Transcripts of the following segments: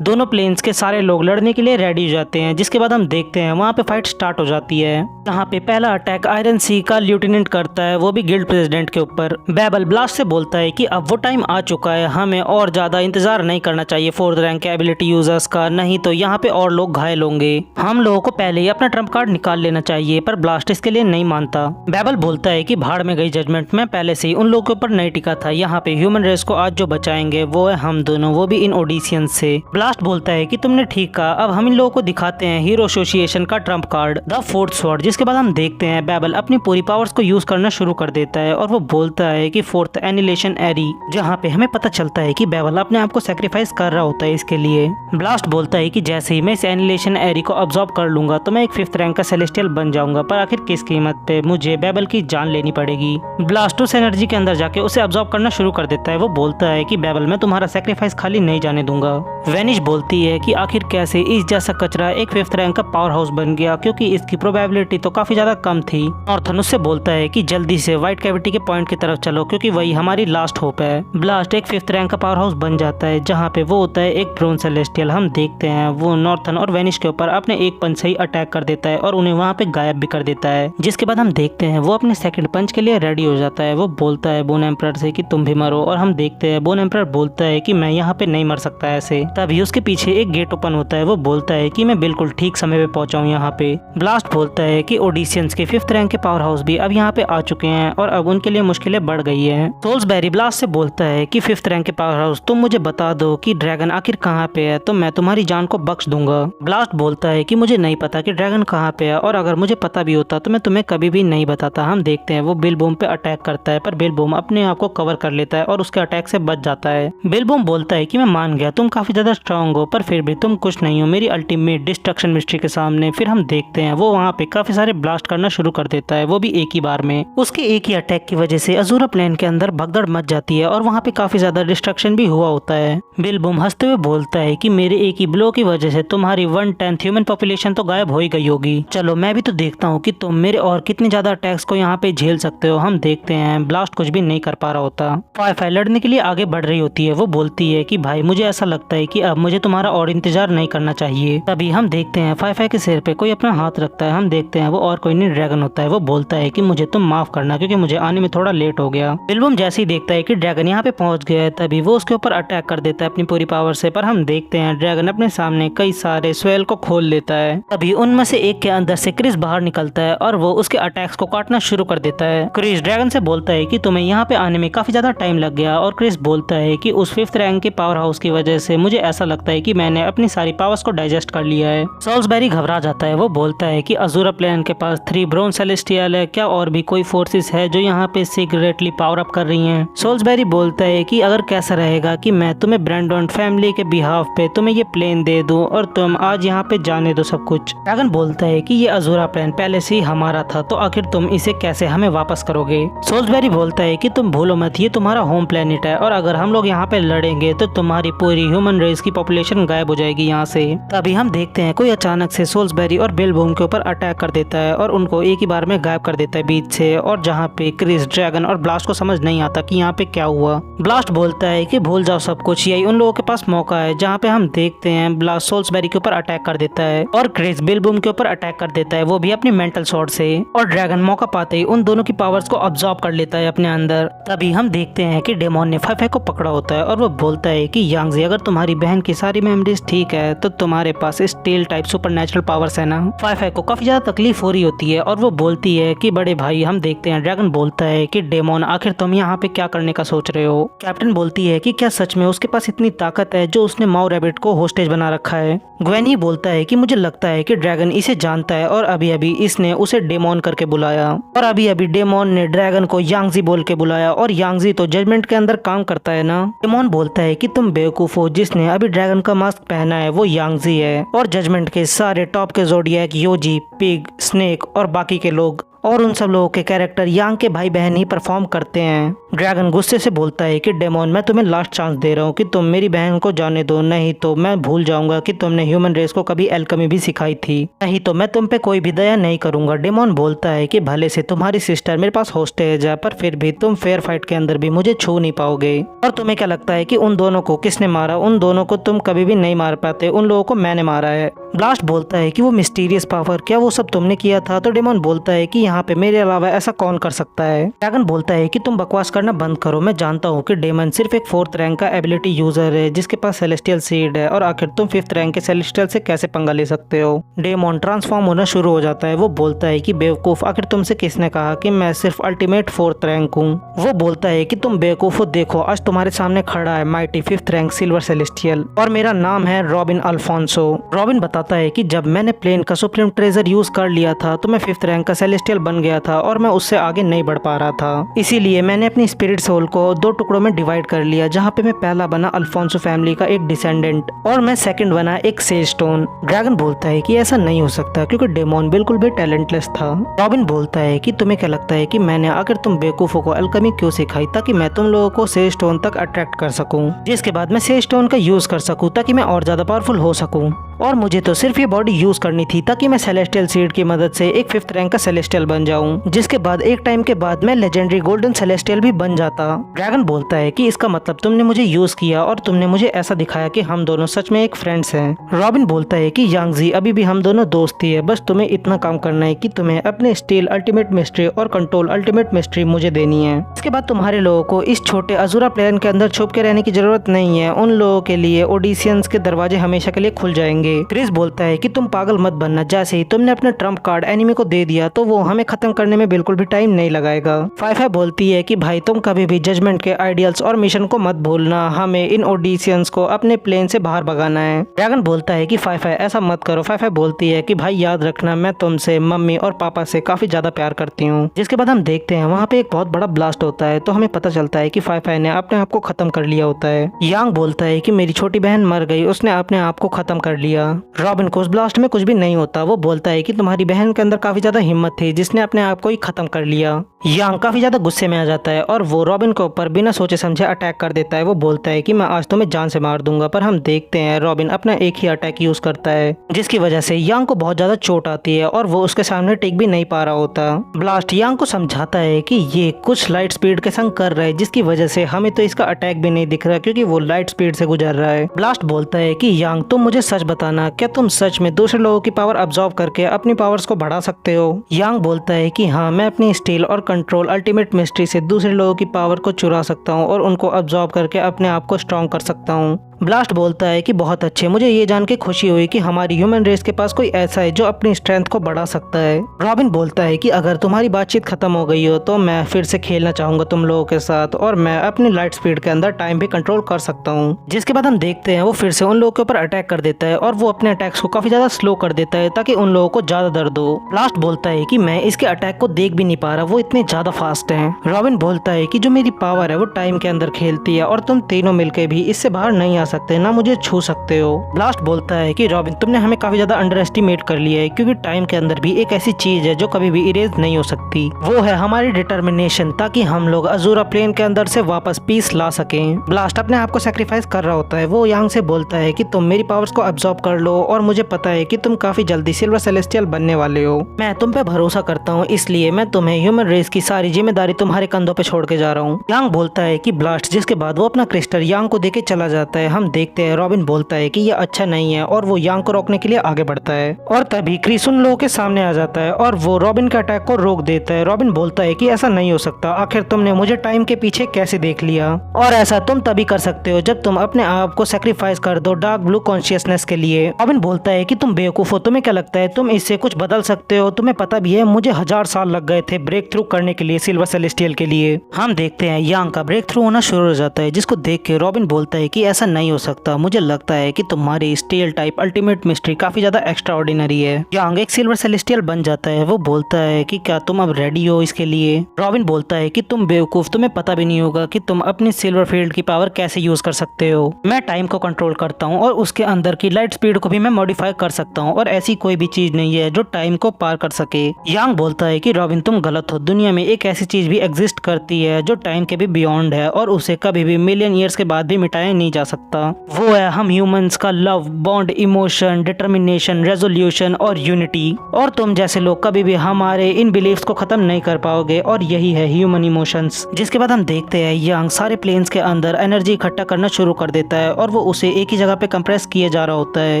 दोनों प्लेन्स के सारे लोग लड़ने के लिए रेडी हो जाते हैं, जिसके बाद हम देखते हैं वहाँ पे फाइट स्टार्ट हो जाती है। यहाँ पे पहला अटैक आयरन सी का लेफ्टिनेंट करता है, वो भी गिल्ड प्रेसिडेंट के ऊपर। बेबल ब्लास्ट से बोलता है कि अब वो टाइम आ चुका है, हमें और ज्यादा इंतजार नहीं करना चाहिए फोर्थ रैंक के एबिलिटी यूजर्स का, नहीं तो यहाँ पे और लोग घायल होंगे। हम लोगों को पहले ही अपना ट्रम्प कार्ड निकाल लेना चाहिए, पर ब्लास्ट इसके लिए नहीं मानता। बेबल बोलता है कि भाड़ में गई जजमेंट में पहले से ही उन लोगों के ऊपर नहीं टिका था, यहाँ पे ह्यूमन रेस को आज जो बचाएंगे वो है हम दोनों, वो भी इन ओडिसियंस से। ब्लास्ट बोलता है कि तुमने ठीक कहा, अब हम इन लोगों को दिखाते हैं हीरो एसोसिएशन का Trump card the fourth sword. जिसके बाद हम देखते हैं बेबल अपनी पूरी पावर्स को यूज करना शुरू कर देता है और वो बोलता है कि फोर्थ एनिलेशन एरी, जहाँ पे हमें पता चलता है कि बेबल अपने आप को सेक्रीफाइस कर रहा होता है इसके लिए। ब्लास्ट बोलता है कि जैसे ही मैं इस एनिलेशन एरी को अब्सॉर्ब कर लूंगा तो मैं एक फिफ्थ रैंक का सेलेस्टियल बन जाऊंगा, पर आखिर किस कीमत पे, मुझे बेबल की जान लेनी पड़ेगी। ब्लास्ट उस एनर्जी के अंदर जाके उसे अब्सॉर्ब करना शुरू कर देता है। वो बोलता है कि बेबल मैं तुम्हारा सेक्रीफाइस खाली नहीं जाने दूंगा। वेनिश बोलती है कि आखिर कैसे इस जैसा कचरा एक फिफ्थ रैंक का पावर हाउस बन गया, क्योंकि इसकी प्रोबेबिलिटी तो काफी ज्यादा कम थी। नॉर्थन उससे बोलता है कि जल्दी से व्हाइट कैविटी के पॉइंट की तरफ चलो, क्योंकि वही हमारी लास्ट होप है। ब्लास्ट एक फिफ्थ रैंक का पावर हाउस बन जाता है, जहाँ पे वो होता है एक ब्रोन सेलेस्टियल। हम देखते हैं वो नॉर्थन और वेनिश के ऊपर अपने एक पंच से ही अटैक कर देता है और उन्हें वहाँ पे गायब भी कर देता है। जिसके बाद हम देखते हैं वो अपने सेकंड पंच के लिए रेडी हो जाता है। वो बोलता है बोन एम्परर से कि तुम भी मरो, और हम देखते हैं बोन एम्परर बोलता है कि मैं यहाँ पे नहीं मर सकता ऐसे। तभी उसके पीछे एक गेट ओपन होता है। वो बोलता है कि मैं बिल्कुल ठीक समय पे पहुंचा हूँ यहाँ पे। ब्लास्ट बोलता है कि ओडिसियंस के फिफ्थ रैंक के पावर हाउस भी अब यहाँ पे आ चुके हैं और अब उनके लिए मुश्किलें बढ़ गई है। सोल्सबेरी ब्लास्ट से बोलता है कि फिफ्थ रैंक के पावर हाउस तुम मुझे बता दो कि ड्रैगन आखिर कहाँ पे है, तो मैं तुम्हारी जान को बख्श दूंगा। ब्लास्ट बोलता है कि मुझे नहीं पता कि ड्रैगन कहाँ पे है, और अगर मुझे पता भी होता तो मैं तुम्हें कभी भी नहीं बताता। हम देखते हैं वो बिलबूम पे अटैक करता है, पर बिलबूम अपने आप को कवर कर लेता है और उसके अटैक से बच जाता है। बिलबूम बोलता है कि मैं मान गया तुम काफी ज्यादा स्ट्रांग हो, पर फिर भी तुम कुछ नहीं हो मेरी अल्टीमेट डिस्ट्रक्शन मिस्ट्री के सामने। फिर हम देखते हैं वो वहाँ पे काफी सारे ब्लास्ट करना शुरू कर देता है, वो भी एक ही बार में। उसके एक ही अटैक की वजह से अजूरा प्लेन के अंदर भगदड़ मच जाती है और वहाँ पे काफी ज्यादा डिस्ट्रक्शन भी हुआ होता है। बिलबूम हंसते हुए बोलता है कि मेरे एक ही ब्लो की वजह से तुम्हारी 1/10 ह्यूमन पॉपुलेशन तो गायब हो ही गई होगी। चलो मैं भी तो देखता हूँ कि तुम मेरे और कितने ज्यादा अटैक्स को यहाँ पे झेल सकते हो। हम देखते हैं ब्लास्ट कुछ भी नहीं कर पा रहा होता। फाई लड़ने के लिए आगे बढ़ रही होती है। वो बोलती है कि भाई मुझे ऐसा लगता है कि अब मुझे तुम्हारा और इंतजार नहीं करना चाहिए। तभी हम देखते हैं फाई के सिर पे कोई अपना हाथ रखता है। हम देखते हैं वो और कोई नहीं ड्रैगन होता है। वो बोलता है कि मुझे तुम माफ करना, क्योंकि मुझे आने में थोड़ा लेट हो गया। बिलबूम जैसे ही देखता है कि ड्रैगन यहाँ पे पहुंच गया है, तभी वो उसके ऊपर अटैक कर देता है अपनी पूरी पावर से। पर हम देखते हैं ड्रैगन अपने सामने कई सारे स्वेल को खोल लेता है। तभी उनमें से एक के अंदर से क्रिस बाहर निकलता है और वो उसके अटैक्स को काटना शुरू कर देता है। क्रिस ड्रैगन से बोलता है कि तुम्हें यहाँ पे आने में काफी ज्यादा टाइम लग गया, और क्रिस बोलता है कि उस फिफ्थ रैंक के पावर हाउस की वजह से मुझे ऐसा लगता है कि मैंने अपनी सारी पावर्स को डाइजेस्ट कर लिया है। सोल्सबेरी घबरा जाता है। वो बोलता है कि अजूरा प्लेन के पास 3 ब्रोन सेलेस्टियल है, क्या और भी कोई फोर्सेस है जो यहाँ पे सीक्रेटली पावर अप कर रही हैं? सोल्सबेरी बोलता है कि अगर कैसा रहेगा कि मैं तुम्हें ब्रैंडन फैमिली के बिहाफ पे तुम्हें ये प्लेन दे दूं और तुम आज यहाँ पे जाने दो सब कुछ। ड्रैगन बोलता है कि ये अजूरा प्लेन पहले से ही हमारा था, तो आखिर तुम इसे कैसे हमें वापस करोगे? सोल्सबेरी बोलता है कि तुम भूलो मत, ये तुम्हारा होम प्लेनेट है, और अगर हम लोग यहाँ पे लड़ेंगे तो तुम्हारी पूरी ह्यूमन रेस की पॉपुलेशन गायब हो जाएगी यहाँ से। तभी हम देखते हैं कोई अचानक से सोल्सबेरी और बिलबूम के ऊपर अटैक कर देता है और उनको एक ही बार में गायब कर देता है बीच से, और जहाँ पे क्रिस, ड्रैगन और ब्लास्ट को समझ नहीं आता कि यहाँ पे क्या हुआ। ब्लास्ट बोलता है कि भूल जाओ सब कुछ, यही उन लोगों के पास मौका है। जहाँ पे हम देखते हैं ब्लास्ट सोल्सबेरी के ऊपर अटैक कर देता है और क्रिस बिलबूम के ऊपर अटैक कर देता है, वो भी अपनी मेंटल शॉट से, और ड्रैगन मौका पाते ही उन दोनों की पावर्स को अब्सॉर्ब कर लेता है अपने अंदर। तभी हम देखते हैं कि डेमोन ने फाई को पकड़ा होता है और वो बोलता है कि यांगजी, अगर तुम्हारी बहन की सारी मेमोरीज ठीक है तो तुम्हारे पास स्टील टाइप सुपरनैचुरल पावर्स है ना। फाई को काफी ज्यादा तकलीफ हो रही होती है और वो बोलती है कि बड़े भाई, हम देखते हैं ड्रैगन बोलता है कि डेमोन, आखिर तुम यहाँ पे क्या करने का सोच रहे हो? कैप्टन बोलती है कि क्या सच में उसके पास इतनी ताकत है जो उसने माउ रैबिट को होस्टेज बना रखा है? ग्वेनी बोलता है कि मुझे लगता है कि ड्रैगन इसे जानता है और अभी अभी इसने उसे डेमोन करके बुलाया, और अभी अभी डेमोन ने ड्रैगन को यांगजी बोल के बुलाया, और यांगजी तो जजमेंट के अंदर काम करता है ना। डेमोन बोलता है कि तुम बेवकूफ हो, जिसने अभी ड्रैगन का मास्क पहना है वो यांगजी है, और जजमेंट के सारे टॉप के जोडियक, योजी, पिग, स्नेक और बाकी के लोग और उन सब लोगों के कैरेक्टर यांग के भाई बहन ही परफॉर्म करते हैं। ड्रैगन गुस्से से बोलता है कि डेमोन, मैं तुम्हें लास्ट चांस दे रहा हूँ कि तुम मेरी बहन को जाने दो, नहीं तो मैं भूल जाऊंगा कि तुमने ह्यूमन रेस को कभी एल्केमी भी सिखाई थी, नहीं तो मैं तुम पे कोई भी दया नहीं करूंगा। डेमोन बोलता है कि भले से तुम्हारी सिस्टर मेरे पास हॉस्टेज है, पर फिर भी तुम फेयर फाइट के अंदर भी मुझे छू नहीं पाओगे। और तुम्हें क्या लगता है कि उन दोनों को किसने मारा? उन दोनों को तुम कभी भी नहीं मार पाते, उन लोगों को मैंने मारा है। ब्लास्ट बोलता है कि वो मिस्टीरियस पावर, क्या वो सब तुमने किया था? तो डेमोन बोलता है कि यहाँ पे मेरे अलावा ऐसा कौन कर सकता है। ड्रैगन बोलता है कि तुम बकवास करना बंद करो, मैं जानता हूँ कि डेमन सिर्फ एक 4th रैंक का एबिलिटी यूजर है जिसके पास सेलेस्टियल सीड है, और आखिर तुम 5th रैंक के सेलेस्टियल से कैसे पंगा ले सकते हो। डेमन ट्रांसफॉर्म होना शुरू हो जाता है। वो बोलता है कि बेवकूफ, आखिर तुमसे किसने कहा कि मैं सिर्फ अल्टीमेट 4th रैंक हूँ। वो बोलता है कि तुम बेवकूफ हो, देखो आज तुम्हारे सामने खड़ा है mighty 5th rank silver celestial, और मेरा नाम है रॉबिन अल्फोंसो। रॉबिन बताता है कि जब मैंने प्लेन का सुप्रीम ट्रेजर यूज कर लिया था तो मैं 5th रैंक का सेलेस्टियल बन गया था, और मैं उससे आगे नहीं बढ़ पा रहा था। इसीलिए मैंने अपनी स्पिरिट सोल को 2 टुकड़ों में डिवाइड कर लिया, जहाँ पे मैं पहला बना अल्फोंसो फैमिली का एक डिसेंडेंट, और मैं सेकंड बना एक सेज स्टोन। ड्रैगन बोलता है कि ऐसा नहीं हो सकता क्योंकि डेमोन बिल्कुल भी टैलेंटलेस था। रॉबिन बोलता है कि तुम्हें क्या लगता है कि मैंने आखिर तुम बेवकूफों को अल्केमी क्यों सिखाई? ताकि मैं तुम लोगों को सेज स्टोन तक अट्रैक्ट कर सकूं, जिसके बाद मैं सेज स्टोन का यूज कर सकूं ताकि मैं और ज्यादा पावरफुल हो सकूं। और मुझे तो सिर्फ ये बॉडी यूज करनी थी ताकि मैं सेलेस्टियल सीड की मदद से एक 5th रैंक का सेलेस्टियल बन जाऊं, जिसके बाद एक टाइम के बाद मैं लेजेंडरी गोल्डन सेलेस्टियल भी बन जाता। ड्रैगन बोलता है कि इसका मतलब तुमने मुझे यूज किया और तुमने मुझे ऐसा दिखाया कि हम दोनों सच में एक फ्रेंड्स हैं। रॉबिन बोलता है कि यांगजी, अभी भी हम दोनों दोस्त ही है, बस तुम्हें इतना काम करना है कि तुम्हें अपने स्टील अल्टीमेट मिस्ट्री और कंट्रोल अल्टीमेट मिस्ट्री मुझे देनी है। इसके बाद तुम्हारे लोगों को इस छोटे अजूरा प्लेन के अंदर छुप के रहने की जरूरत नहीं है, उन लोगों के लिए ओडिसियंस के दरवाजे हमेशा के लिए खुल जाएंगे। क्रिस बोलता है कि तुम पागल मत बनना, जैसे ही तुमने अपना ट्रम्प कार्ड एनिमी को दे दिया तो वो हमें खत्म करने में बिल्कुल भी टाइम नहीं लगाएगा। 5 बोलती है कि भाई तुम कभी भी जजमेंट के आइडियल्स और मिशन को मत भूलना, हमें इन ओडिसियंस को अपने प्लेन से बाहर भगाना है। ड्रैगन बोलता है कि 5 ऐसा मत करो। 5 बोलती है कि भाई याद रखना, मैं तुमसे, मम्मी और पापा से काफी ज्यादा प्यार करती हूँ। जिसके बाद हम देखते हैं वहाँ पे एक बहुत बड़ा ब्लास्ट होता है, तो हमें पता चलता है कि 5 ने अपने आप को खत्म कर लिया होता है। यांग बोलता है कि मेरी छोटी बहन मर गई, उसने अपने आप को खत्म कर लिया। रॉबिन को उस ब्लास्ट में कुछ भी नहीं होता। वो बोलता है कि तुम्हारी बहन के अंदर काफी ज्यादा हिम्मत थी जिसने अपने आप को ही खत्म कर लिया। यांग काफी ज्यादा गुस्से में आ जाता है और वो रॉबिन के ऊपर बिना सोचे समझे अटैक कर देता है। वो बोलता है कि मैं आज तुम्हें जान से मार दूंगा, पर हम देखते हैं रॉबिन अपना एक ही अटैक यूज करता है, जिसकी वजह से यांग को बहुत ज्यादा चोट आती है और वो उसके सामने टिक भी नहीं पा रहा होता। ब्लास्ट यांग को समझाता है कि ये कुछ लाइट स्पीड के संग कर रहा है, जिसकी वजह से हमें तो इसका अटैक भी नहीं दिख रहा क्योंकि वो लाइट स्पीड से गुजर रहा है। ब्लास्ट बोलता है कि यांग, तुम मुझे सच बताना, क्या तुम सच में दूसरे लोगों की पावर अब्सॉर्ब करके अपनी पावर्स को बढ़ा सकते हो? यांग बोलता है कि हाँ, मैं अपनी स्टील और कंट्रोल अल्टीमेट मिस्ट्री से दूसरे लोगों की पावर को चुरा सकता हूँ और उनको अब्सॉर्ब करके अपने आप को स्ट्रॉन्ग कर सकता हूँ। ब्लास्ट बोलता है कि बहुत अच्छे, मुझे ये जान के खुशी हुई कि हमारी ह्यूमन रेस के पास कोई ऐसा है जो अपनी स्ट्रेंथ को बढ़ा सकता है। रॉबिन बोलता है कि अगर तुम्हारी बातचीत खत्म हो गई हो तो मैं फिर से खेलना चाहूंगा तुम लोगों के साथ, और मैं अपनी लाइट स्पीड के अंदर टाइम भी कंट्रोल कर सकता हूँ। जिसके बाद हम देखते हैं वो फिर से उन लोगों के ऊपर अटैक कर देता है और वो अपने अटैक्स को काफी ज्यादा स्लो कर देता है ताकि उन लोगों को ज्यादा दर्द हो। ब्लास्ट बोलता है कि मैं इसके अटैक को देख भी नहीं पा रहा, वो इतने ज्यादा फास्ट है। रॉबिन बोलता है कि जो मेरी पावर है वो टाइम के अंदर खेलती है और तुम तीनों मिलकर भी इससे बाहर नहीं आ सकते, ना मुझे छू सकते हो। ब्लास्ट बोलता है कि रॉबिन, तुमने हमें काफी ज्यादा अंडर एस्टिमेट कर लिया है, क्योंकि टाइम के अंदर भी एक ऐसी चीज है जो कभी भी इरेज नहीं हो सकती, वो है हमारी डिटर्मिनेशन, ताकि हम लोग अजूरा प्लेन के अंदर से वापस पीस ला सकें। ब्लास्ट अपने आप को सैक्रिफाइस कर रहा होता है। वो यांग से बोलता है कि तुम मेरी पावर्स को अब्सॉर्ब कर लो और मुझे पता है कि तुम काफी जल्दी सिल्वर सेलेस्टियल बनने वाले हो। मैं तुम पे भरोसा करता हूँ, इसलिए मैं तुम्हें ह्यूमन रेस की सारी जिम्मेदारी तुम्हारे कंधों पे छोड़ के जा रहा हूँ। यांग बोलता है कि ब्लास्ट, जिसके बाद वो अपना क्रिस्टल यांग को देके चला जाता है। हम देखते हैं रॉबिन बोलता है कि ये अच्छा नहीं है और वो यांग को रोकने के लिए आगे बढ़ता है, और तभी क्रिस उन लोगों के सामने आ जाता है और वो रॉबिन के अटैक को रोक देता है। रॉबिन बोलता है कि ऐसा नहीं हो सकता, आखिर तुमने मुझे टाइम के पीछे कैसे देख लिया, और ऐसा तुम तभी कर सकते हो जब तुम अपने आप को सैक्रिफाइस कर दो डार्क ब्लू कॉन्शियसनेस के लिए। रॉबिन बोलता है कि तुम बेवकूफ हो, तुम्हें क्या लगता है तुम इससे कुछ बदल सकते हो? तुम्हें पता भी है मुझे 1000 साल लग गए थे ब्रेक थ्रू करने के लिए सिल्वर सेलेस्टियल के लिए। हम देखते हैं यांग का ब्रेक थ्रू होना शुरू हो जाता है, जिसको देख के रॉबिन बोलता है कि ऐसा नहीं नहीं हो सकता, मुझे लगता है कि तुम्हारी स्टील टाइप अल्टीमेट मिस्ट्री काफी ज्यादा एक्स्ट्रा ऑर्डिनरी है। यांग एक सिल्वर सेलेस्टियल बन जाता है। वो बोलता है कि क्या तुम अब रेडी हो इसके लिए? रॉबिन बोलता है कि तुम बेवकूफ, तुम्हें पता भी नहीं होगा कि तुम अपनी सिल्वर फील्ड की पावर कैसे यूज कर सकते हो। मैं टाइम को कंट्रोल करता हूँ और उसके अंदर की लाइट स्पीड को भी मैं मॉडिफाई कर सकता हूँ और ऐसी कोई भी चीज नहीं है जो टाइम को पार कर सके। यांग बोलता है कि रॉबिन तुम गलत हो, दुनिया में एक ऐसी चीज भी एग्जिस्ट करती है जो टाइम के भी बियॉन्ड है और उसे कभी भी मिलियन ईयर्स के बाद भी मिटाया नहीं जा सकता। वो है हम ह्यूमंस का love, bond, emotion, determination, resolution और यूनिटी। और तुम जैसे लोग कभी भी हमारे इन बिलीफ्स को खत्म नहीं कर पाओगे और यही है ह्यूमन इमोशंस। जिसके बाद हम देखते हैं यांग सारे प्लेन्स के अंदर एनर्जी इकट्ठा करना शुरू कर देता है और वो उसे एक ही जगह पे कंप्रेस किए जा रहा होता है।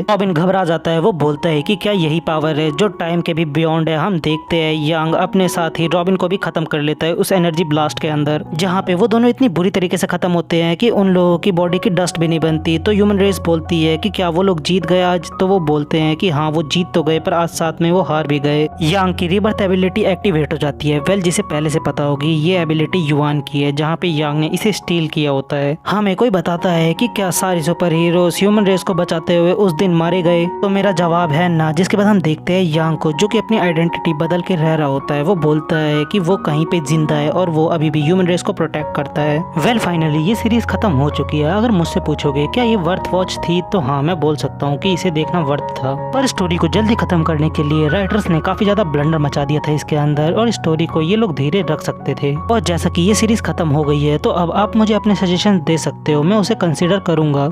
रॉबिन घबरा जाता है। वो बोलता है कि क्या यही पावर है जो टाइम के भी बियॉन्ड है? हम देखते हैं यांग अपने साथ ही रॉबिन को भी खत्म कर लेता है उस एनर्जी ब्लास्ट के अंदर, जहाँ पे वो दोनों इतनी बुरी तरीके से खत्म होते हैं कि उन लोगों की बॉडी की डस्ट भी नहीं बनती। तो ह्यूमन रेस बोलती है कि क्या वो लोग जीत गए आज? तो वो बोलते हैं कि हाँ वो जीत तो गए पर आज साथ में वो हार भी गए। यांग की रीबर्थ एबिलिटी एक्टिवेट हो जाती है। वेल जिसे पहले से पता होगी ये एबिलिटी युआन की है, जहाँ पे यांग ने इसे स्टील किया होता है। हमें कोई बताता है कि क्या सारे सुपर हीरोज ह्यूमन रेस को बचाते हुए उस दिन मारे गए? तो मेरा जवाब है ना। जिसके बाद हम देखते हैं यांग को जो कि अपनी आइडेंटिटी बदल के रह रहा होता है। वो बोलता है कि वो कहीं पे जिंदा है और वो अभी भी ह्यूमन रेस को प्रोटेक्ट करता है। वेल फाइनली ये सीरीज खत्म हो चुकी है। अगर मुझसे पूछोगे क्या ये वर्थ वॉच थी, तो हाँ मैं बोल सकता हूँ कि इसे देखना वर्थ था। पर स्टोरी को जल्दी खत्म करने के लिए राइटर्स ने काफी ज्यादा ब्लंडर मचा दिया था इसके अंदर और स्टोरी को ये लोग धीरे रख सकते थे। और जैसा कि ये सीरीज खत्म हो गई है तो अब आप मुझे अपने सजेशन दे सकते हो, मैं उसे कंसिडर करूंगा।